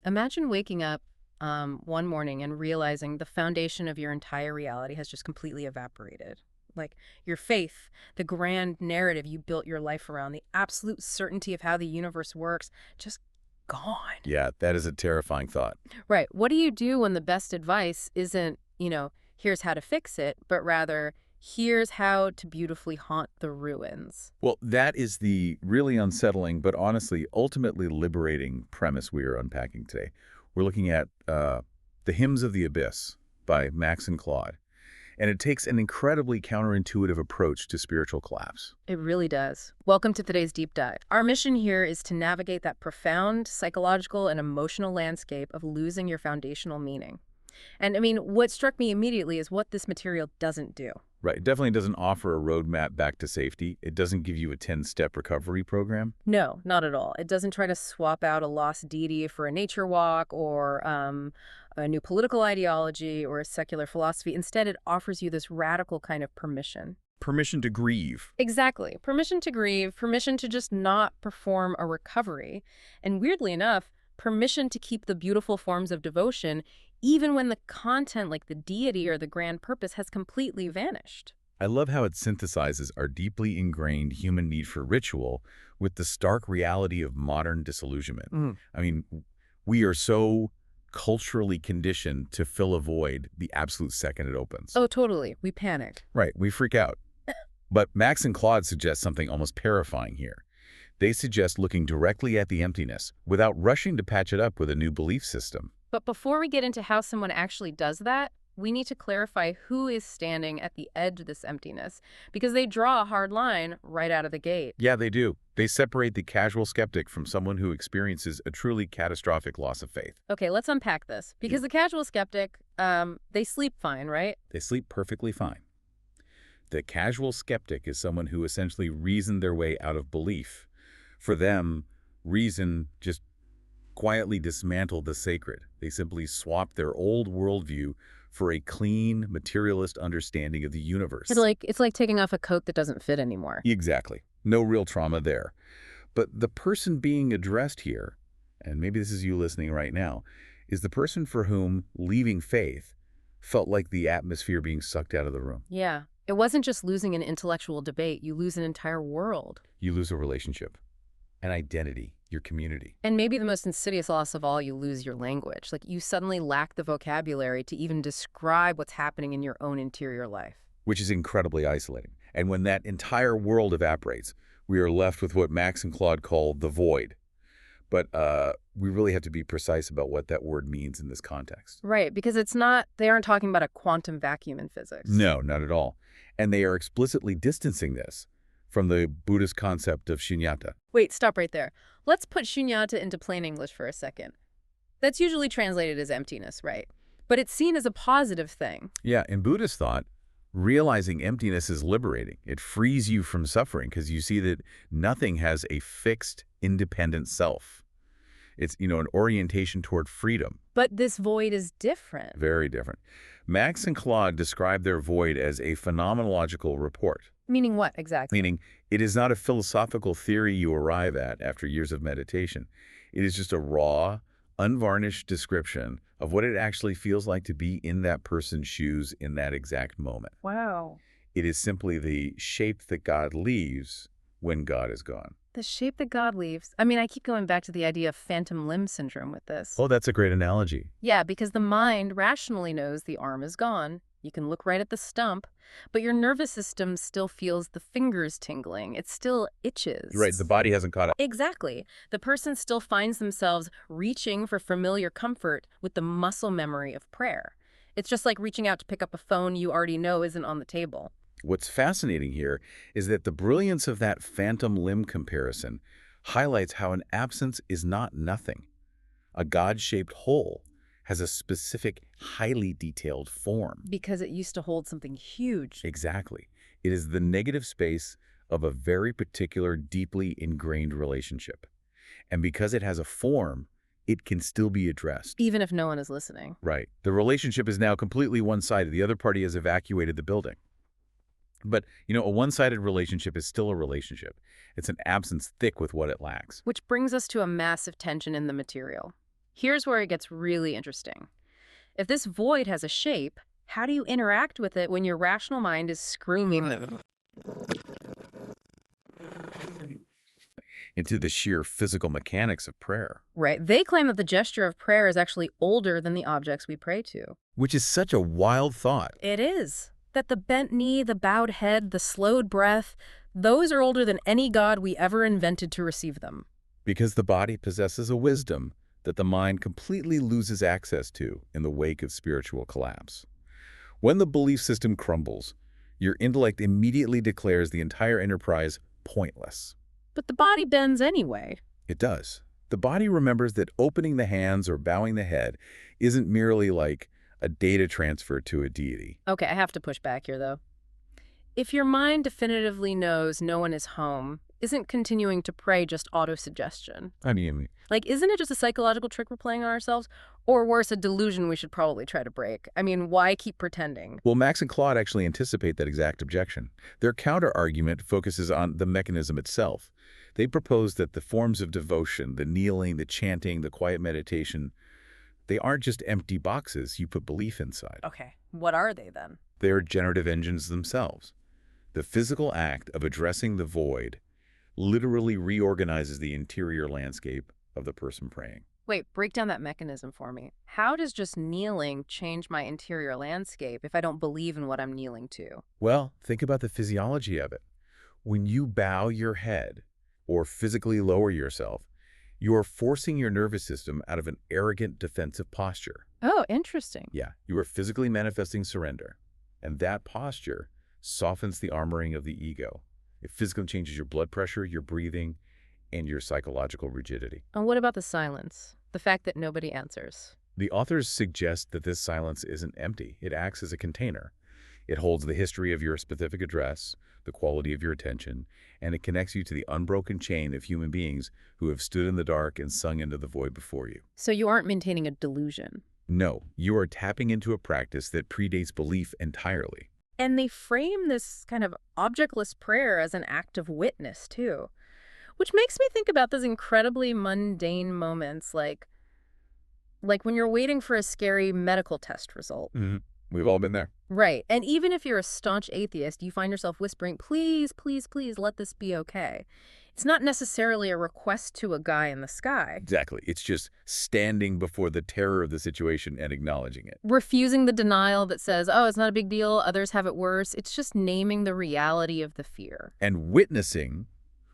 Imagine waking up one morning and realizing the foundation of your entire reality has just completely evaporated. Like your faith, the grand narrative you built your life around, the absolute certainty of how the universe works, just gone. Yeah, that is a terrifying thought. Right. What do you do when the best advice isn't, here's how to fix it, but rather, here's how to beautifully haunt the ruins? Well, that is the really unsettling, but honestly, ultimately liberating premise we are unpacking today. We're looking at The Hymns of the Abyss by Max and Claude. And it takes an incredibly counterintuitive approach to spiritual collapse. It really does. Welcome to today's deep dive. Our mission here is to navigate that profound psychological and emotional landscape of losing your foundational meaning. And I mean, what struck me immediately is what this material doesn't do. Right. It definitely doesn't offer a roadmap back to safety. It doesn't give you a 10-step recovery program. No, not at all. It doesn't try to swap out a lost deity for a nature walk or a new political ideology or a secular philosophy. Instead, it offers you this radical kind of permission. Permission to grieve. Exactly. Permission to grieve, permission to just not perform a recovery. And weirdly enough, permission to keep the beautiful forms of devotion even when the content, like the deity or the grand purpose, has completely vanished. I love how it synthesizes our deeply ingrained human need for ritual with the stark reality of modern disillusionment. I mean, we are so culturally conditioned to fill a void the absolute second it opens. Oh, totally. We panic. Right, we freak out. But Max and Claude suggest something almost terrifying here. They suggest looking directly at the emptiness without rushing to patch it up with a new belief system. But before we get into how someone actually does that, we need to clarify who is standing at the edge of this emptiness, because they draw a hard line right out of the gate. Yeah, they do. They separate the casual skeptic from someone who experiences a truly catastrophic loss of faith. Okay, let's unpack this. Because the casual skeptic, they sleep fine, right? They sleep perfectly fine. The casual skeptic is someone who essentially reasoned their way out of belief. For them, reason just quietly dismantled the sacred. They simply swapped their old worldview for a clean, materialist understanding of the universe. It's like taking off a coat that doesn't fit anymore. Exactly. No real trauma there. But the person being addressed here, and maybe this is you listening right now, is the person for whom leaving faith felt like the atmosphere being sucked out of the room. Yeah. It wasn't just losing an intellectual debate. You lose an entire world. You lose a relationship, an identity, your community. And maybe the most insidious loss of all, you lose your language. Like you suddenly lack the vocabulary to even describe what's happening in your own interior life. Which is incredibly isolating. And when that entire world evaporates, we are left with what Max and Claude call the void. But we really have to be precise about what that word means in this context. Right, because they aren't talking about a quantum vacuum in physics. No, not at all. And they are explicitly distancing this from the Buddhist concept of shunyata. Wait, stop right there. Let's put shunyata into plain English for a second. That's usually translated as emptiness, right? But it's seen as a positive thing. Yeah, in Buddhist thought, realizing emptiness is liberating. It frees you from suffering because you see that nothing has a fixed, independent self. It's, an orientation toward freedom. But this void is different. Very different. Max and Claude describe their void as a phenomenological report. Meaning what, exactly? Meaning, it is not a philosophical theory you arrive at after years of meditation. It is just a raw, unvarnished description of what it actually feels like to be in that person's shoes in that exact moment. Wow. It is simply the shape that God leaves when God is gone. The shape that God leaves. I mean, I keep going back to the idea of phantom limb syndrome with this. Oh, that's a great analogy. Yeah, because the mind rationally knows the arm is gone. You can look right at the stump, but your nervous system still feels the fingers tingling. It still itches. Right, the body hasn't caught up. Exactly. The person still finds themselves reaching for familiar comfort with the muscle memory of prayer. It's just like reaching out to pick up a phone you already know isn't on the table. What's fascinating here is that the brilliance of that phantom limb comparison highlights how an absence is not nothing. A God-shaped whole has a specific, highly detailed form. Because it used to hold something huge. Exactly. It is the negative space of a very particular, deeply ingrained relationship. And because it has a form, it can still be addressed. Even if no one is listening. Right. The relationship is now completely one-sided. The other party has evacuated the building. But, a one-sided relationship is still a relationship. It's an absence thick with what it lacks. Which brings us to a massive tension in the material. Here's where it gets really interesting. If this void has a shape, how do you interact with it when your rational mind is screaming? Into the sheer physical mechanics of prayer, Right. They claim that the gesture of prayer is actually older than the objects we pray to. which is such a wild thought. It is. That the bent knee, the bowed head, the slowed breath, those are older than any god we ever invented to receive them. Because the body possesses a wisdom that the mind completely loses access to in the wake of spiritual collapse. When the belief system crumbles, your intellect immediately declares the entire enterprise pointless. But the body bends anyway. It does. The body remembers that opening the hands or bowing the head isn't merely like a data transfer to a deity. Okay, I have to push back here, though. If your mind definitively knows no one is home, isn't continuing to pray just autosuggestion? I mean, Like, isn't it just a psychological trick we're playing on ourselves? Or worse, a delusion we should probably try to break? I mean, why keep pretending? well, Max and Claude actually anticipate that exact objection. Their counter-argument focuses on the mechanism itself. They propose that the forms of devotion, the kneeling, the chanting, the quiet meditation, they aren't just empty boxes you put belief inside. Okay, what are they then? They are generative engines themselves. The physical act of addressing the void literally reorganizes the interior landscape of the person praying. Wait, break down that mechanism for me. How does just kneeling change my interior landscape if I don't believe in what I'm kneeling to? Well, think about the physiology of it. When you bow your head or physically lower yourself, you are forcing your nervous system out of an arrogant defensive posture. Oh, interesting. Yeah, you are physically manifesting surrender. And that posture softens the armoring of the ego. It physically changes your blood pressure, your breathing, and your psychological rigidity. And what about the silence? The fact that nobody answers? The authors suggest that this silence isn't empty. It acts as a container. It holds the history of your specific address, the quality of your attention, and it connects you to the unbroken chain of human beings who have stood in the dark and sung into the void before you. So you aren't maintaining a delusion. No, you are tapping into a practice that predates belief entirely. And they frame this kind of objectless prayer as an act of witness, too. Which makes me think about those incredibly mundane moments like when you're waiting for a scary medical test result. We've all been there. Right. And even if you're a staunch atheist, you find yourself whispering, please, please, please, let this be okay. It's not necessarily a request to a guy in the sky. Exactly. It's just standing before the terror of the situation and acknowledging it. Refusing the denial that says, oh, it's not a big deal, others have it worse. It's just naming the reality of the fear. And witnessing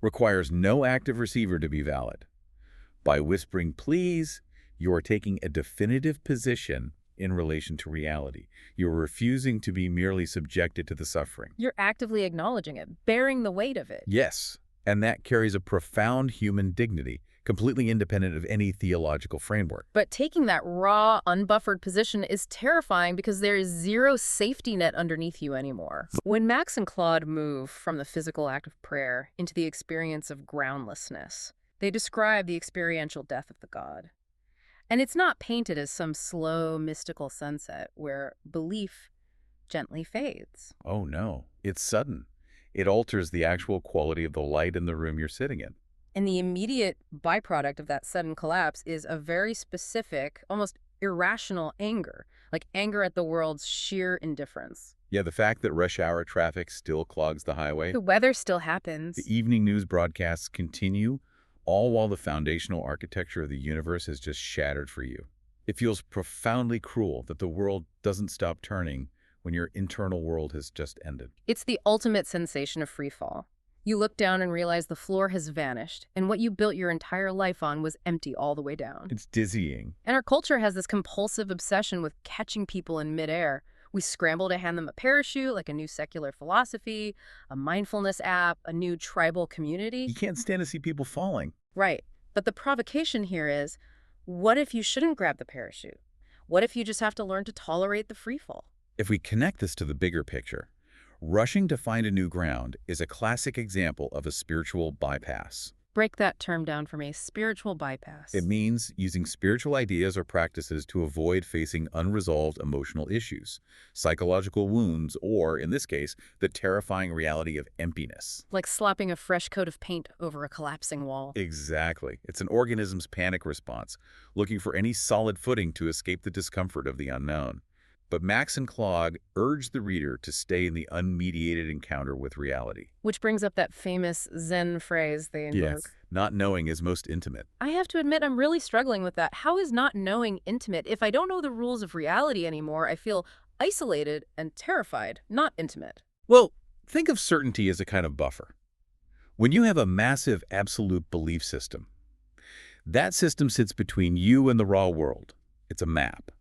requires no active receiver to be valid. By whispering, please, you are taking a definitive position in relation to reality. You're refusing to be merely subjected to the suffering. You're actively acknowledging it, bearing the weight of it. Yes, and that carries a profound human dignity, completely independent of any theological framework. But taking that raw, unbuffered position is terrifying because there is zero safety net underneath you anymore. When Max and Claude move from the physical act of prayer into the experience of groundlessness, they describe the experiential death of the god. And it's not painted as some slow, mystical sunset where belief gently fades. Oh no, it's sudden. It alters the actual quality of the light in the room you're sitting in. And the immediate byproduct of that sudden collapse is a very specific, almost irrational anger, like anger at the world's sheer indifference. Yeah, the fact that rush hour traffic still clogs the highway, The weather still happens. the evening news broadcasts continue, all while the foundational architecture of the universe has just shattered for you. It feels profoundly cruel that the world doesn't stop turning when your internal world has just ended. It's the ultimate sensation of free fall. You look down and realize the floor has vanished, and what you built your entire life on was empty all the way down. It's dizzying. And our culture has this compulsive obsession with catching people in midair. We scramble to hand them a parachute, like a new secular philosophy, a mindfulness app, a new tribal community. You can't stand to see people falling. Right. But the provocation here is, what if you shouldn't grab the parachute? What if you just have to learn to tolerate the free fall? If we connect this to the bigger picture, rushing to find a new ground is a classic example of a spiritual bypass. Break that term down for me. Spiritual It bypass. means using spiritual ideas or practices to avoid facing unresolved emotional issues, psychological wounds, or, in this case, the terrifying reality of emptiness. Like slapping a fresh coat of paint over a collapsing wall. Exactly. It's an organism's panic response, looking for any solid footing to escape the discomfort of the unknown. But Max and Claude urge the reader to stay in the unmediated encounter with reality. Which brings up that famous Zen phrase they invoke. Not knowing is most intimate. I have to admit, I'm really struggling with that. How is not knowing intimate? If I don't know the rules of reality anymore, I feel isolated and terrified, not intimate. Well, think of certainty as a kind of buffer. When you have a massive absolute belief system, that system sits between you and the raw world. It's a map.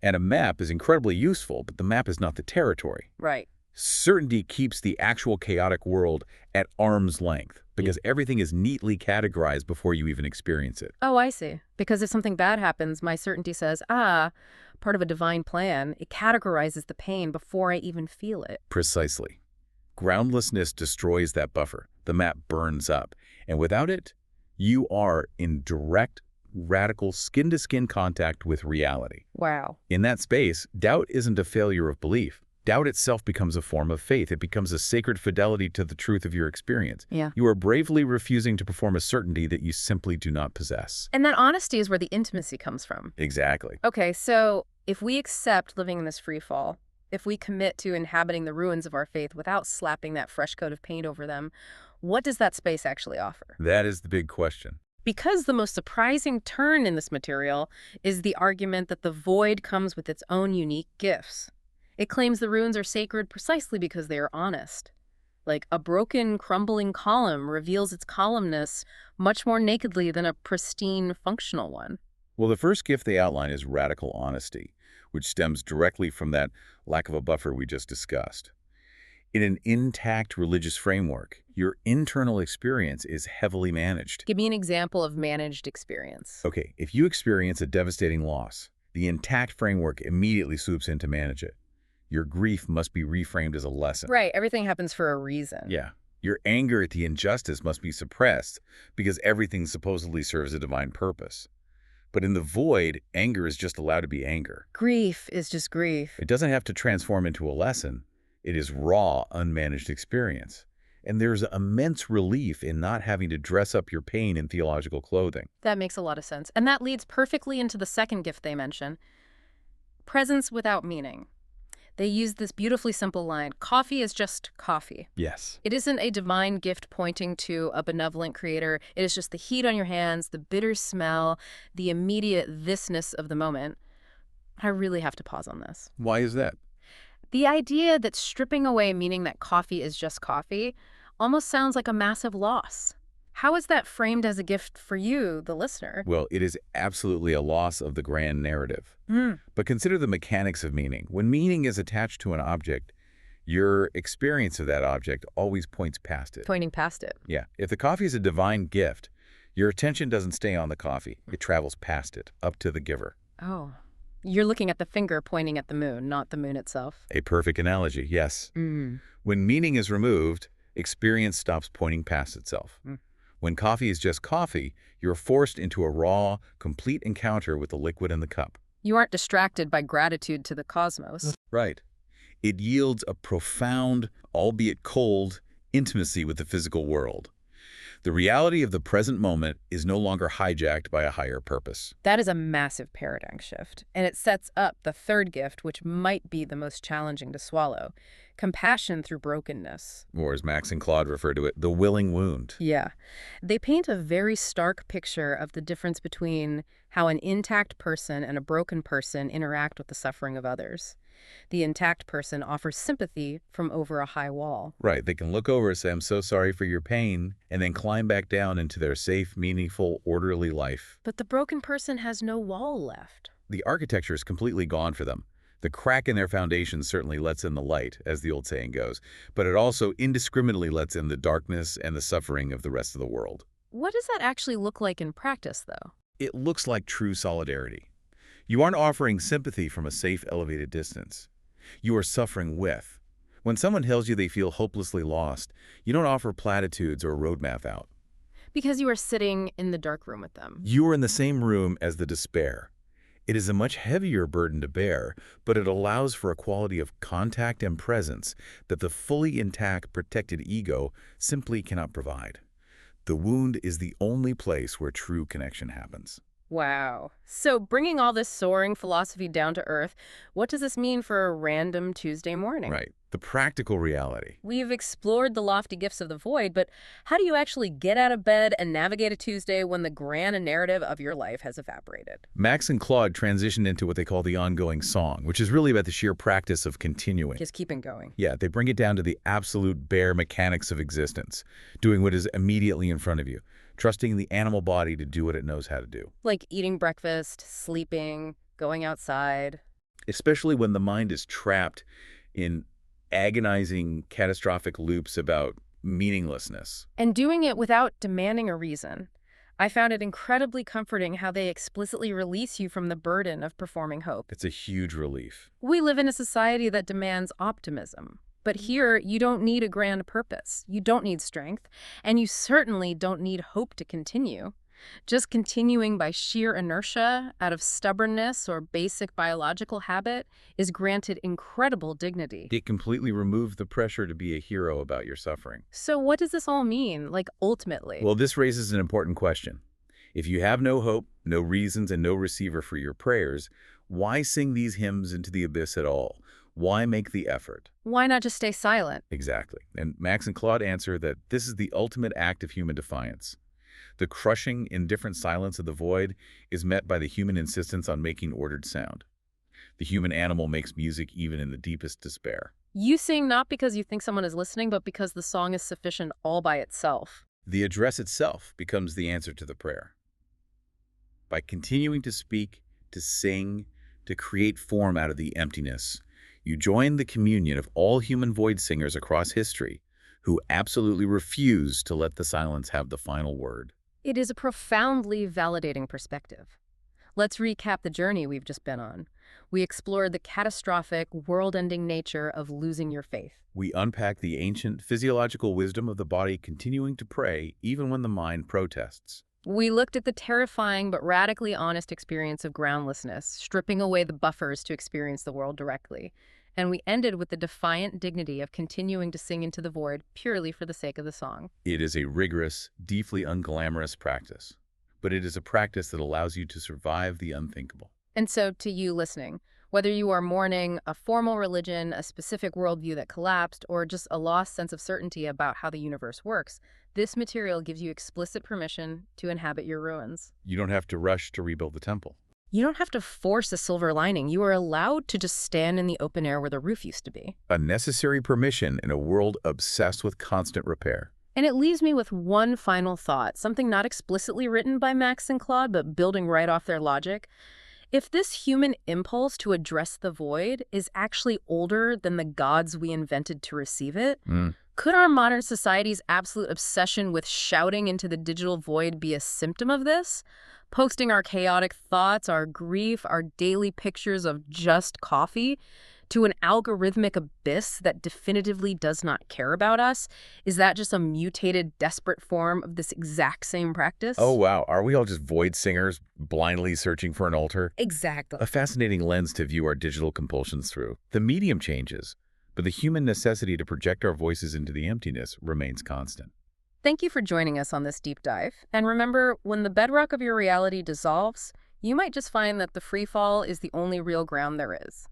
And a map is incredibly useful, but the map is not the territory. Right. Certainty keeps the actual chaotic world at arm's length because everything is neatly categorized before you even experience it. Oh, I see. Because if something bad happens, my certainty says, part of a divine plan. It categorizes the pain before I even feel it. Precisely. Groundlessness destroys that buffer. The map burns up. And without it, you are in direct, radical, skin-to-skin contact with reality. Wow. In that space, doubt isn't a failure of belief. Doubt itself becomes a form of faith. It becomes a sacred fidelity to the truth of your experience. Yeah. You are bravely refusing to perform a certainty that you simply do not possess. And that honesty is where the intimacy comes from. Exactly. Okay, so if we accept living in this free fall, if we commit to inhabiting the ruins of our faith without slapping that fresh coat of paint over them, what does that space actually offer? That is the big question. Because the most surprising turn in this material is the argument that the void comes with its own unique gifts. It claims the ruins are sacred precisely because they are honest. Like a broken, crumbling column reveals its columnness much more nakedly than a pristine, functional one. Well, the first gift they outline is radical honesty, which stems directly from that lack of a buffer we just discussed. In an intact religious framework, your internal experience is heavily managed. Give me an example of managed experience. Okay, if you experience a devastating loss, the intact framework immediately swoops in to manage it. Your grief must be reframed as a lesson. Right, everything happens for a reason. Yeah. Your anger at the injustice must be suppressed because everything supposedly serves a divine purpose. But in the void, anger is just allowed to be anger. Grief is just grief. It doesn't have to transform into a lesson. It is raw, unmanaged experience. And there's immense relief in not having to dress up your pain in theological clothing. That makes a lot of sense. And that leads perfectly into the second gift they mention, presence without meaning. They use this beautifully simple line, coffee is just coffee. Yes. It isn't a divine gift pointing to a benevolent creator. It is just the heat on your hands, the bitter smell, the immediate thisness of the moment. I really have to pause on this. Why is that? The idea that stripping away meaning that coffee is just coffee almost sounds like a massive loss. How is that framed as a gift for you, the listener? Well, it is absolutely a loss of the grand narrative. But consider the mechanics of meaning. When meaning is attached to an object, your experience of that object always points past it. Pointing past it. Yeah. If the coffee is a divine gift, your attention doesn't stay on the coffee. It travels past it, up to the giver. Oh. You're looking at the finger pointing at the moon, not the moon itself. A perfect analogy, yes. When meaning is removed, experience stops pointing past itself. When coffee is just coffee, you're forced into a raw, complete encounter with the liquid in the cup. You aren't distracted by gratitude to the cosmos. Right. It yields a profound, albeit cold, intimacy with the physical world. The reality of the present moment is no longer hijacked by a higher purpose. That is a massive paradigm shift, and it sets up the third gift, which might be the most challenging to swallow, compassion through brokenness. Or as Max and Claude refer to it, the willing wound. Yeah. They paint a very stark picture of the difference between how an intact person and a broken person interact with the suffering of others. The intact person offers sympathy from over a high wall. Right. They can look over and say, I'm so sorry for your pain, and then climb back down into their safe, meaningful, orderly life. But the broken person has no wall left. The architecture is completely gone for them. The crack in their foundation certainly lets in the light, as the old saying goes, but it also indiscriminately lets in the darkness and the suffering of the rest of the world. What does that actually look like in practice, though? It looks like true solidarity. You aren't offering sympathy from a safe, elevated distance. You are suffering with. When someone tells you they feel hopelessly lost, you don't offer platitudes or a roadmap out. Because you are sitting in the dark room with them. You are in the same room as the despair. It is a much heavier burden to bear, but it allows for a quality of contact and presence that the fully intact, protected ego simply cannot provide. The wound is the only place where true connection happens. Wow. So bringing all this soaring philosophy down to earth, what does this mean for a random Tuesday morning? Right. The practical reality. We've explored the lofty gifts of the void, but how do you actually get out of bed and navigate a Tuesday when the grand narrative of your life has evaporated? Max and Claude transitioned into what they call the ongoing song, which is really about the sheer practice of continuing. Just keeping going. Yeah, they bring it down to the absolute bare mechanics of existence, doing what is immediately in front of you, trusting the animal body to do what it knows how to do. Like eating breakfast, sleeping, going outside. Especially when the mind is trapped in agonizing, catastrophic loops about meaninglessness. And doing it without demanding a reason. I found it incredibly comforting how they explicitly release you from the burden of performing hope. It's a huge relief. We live in a society that demands optimism. But here, you don't need a grand purpose. You don't need strength. And you certainly don't need hope to continue. Just continuing by sheer inertia, out of stubbornness or basic biological habit, is granted incredible dignity. It completely removes the pressure to be a hero about your suffering. So what does this all mean, like, ultimately? Well, this raises an important question. If you have no hope, no reasons, and no receiver for your prayers, why sing these hymns into the abyss at all? Why make the effort? Why not just stay silent? Exactly. And Max and Claude answer that this is the ultimate act of human defiance. The crushing, indifferent silence of the void is met by the human insistence on making ordered sound. The human animal makes music even in the deepest despair. You sing not because you think someone is listening, but because the song is sufficient all by itself. The address itself becomes the answer to the prayer. By continuing to speak, to sing, to create form out of the emptiness, you join the communion of all human void singers across history who absolutely refuse to let the silence have the final word. It is a profoundly validating perspective. Let's recap the journey we've just been on. We explored the catastrophic, world-ending nature of losing your faith. We unpack the ancient physiological wisdom of the body continuing to pray even when the mind protests. We looked at the terrifying but radically honest experience of groundlessness, stripping away the buffers to experience the world directly. And we ended with the defiant dignity of continuing to sing into the void purely for the sake of the song. It is a rigorous, deeply unglamorous practice, but it is a practice that allows you to survive the unthinkable. And so, to you listening, whether you are mourning a formal religion, a specific worldview that collapsed, or just a lost sense of certainty about how the universe works, this material gives you explicit permission to inhabit your ruins. You don't have to rush to rebuild the temple. You don't have to force a silver lining. You are allowed to just stand in the open air where the roof used to be. A necessary permission in a world obsessed with constant repair. And it leaves me with one final thought, something not explicitly written by Max and Claude, but building right off their logic. If this human impulse to address the void is actually older than the gods we invented to receive it, could our modern society's absolute obsession with shouting into the digital void be a symptom of this? Posting our chaotic thoughts, our grief, our daily pictures of just coffee to an algorithmic abyss that definitively does not care about us? Is that just a mutated, desperate form of this exact same practice? Oh, wow. Are we all just void singers blindly searching for an altar? Exactly. A fascinating lens to view our digital compulsions through. The medium changes, but the human necessity to project our voices into the emptiness remains constant. Thank you for joining us on this deep dive. And remember, when the bedrock of your reality dissolves, you might just find that the free fall is the only real ground there is.